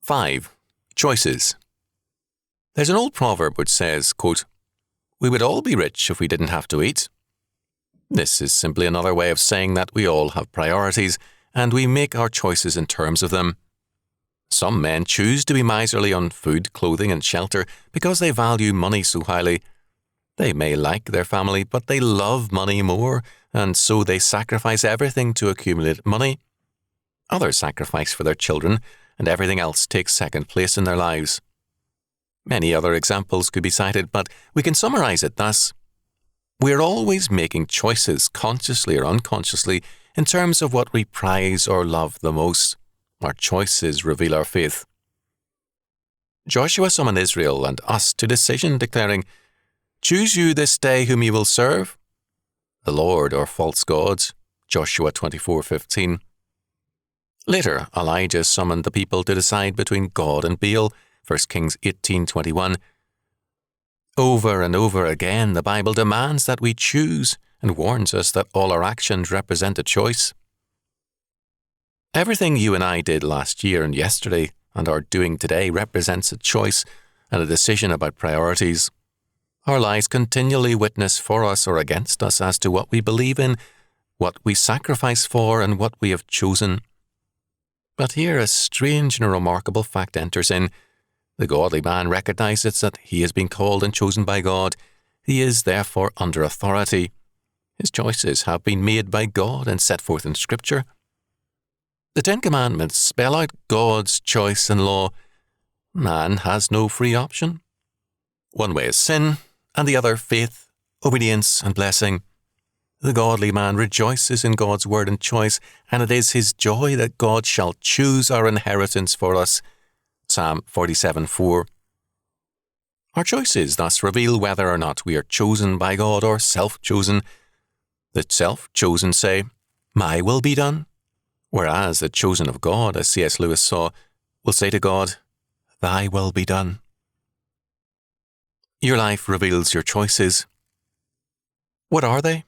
5. Choices. There's an old proverb which says, quote, "We would all be rich if we didn't have to eat." This is simply another way of saying that we all have priorities, and we make our choices in terms of them. Some men choose to be miserly on food, clothing, and shelter because they value money so highly. They may like their family, but they love money more, and so they sacrifice everything to accumulate money. Others sacrifice for their children, and everything else takes second place in their lives. Many other examples could be cited, but we can summarize it thus. We are always making choices, consciously or unconsciously, in terms of what we prize or love the most. Our choices reveal our faith. Joshua summoned Israel and us to decision, declaring, "Choose you this day whom you will serve, the Lord or false gods." Joshua 24:15. Later, Elijah summoned the people to decide between God and Baal, 1 Kings 18:21. Over and over again, the Bible demands that we choose and warns us that all our actions represent a choice. Everything you and I did last year and yesterday and are doing today represents a choice and a decision about priorities. Our lives continually witness for us or against us as to what we believe in, what we sacrifice for, and what we have chosen. But here a strange and remarkable fact enters in. The godly man recognizes that he has been called and chosen by God. He is therefore under authority. His choices have been made by God and set forth in Scripture. The Ten Commandments spell out God's choice and law. Man has no free option. One way is sin, and the other faith, obedience, and blessing. The godly man rejoices in God's word and choice, and it is his joy that God shall choose our inheritance for us. Psalm 47:4. Our choices thus reveal whether or not we are chosen by God or self-chosen. The self-chosen say, "My will be done," whereas the chosen of God, as C.S. Lewis saw, will say to God, "Thy will be done." Your life reveals your choices. What are they?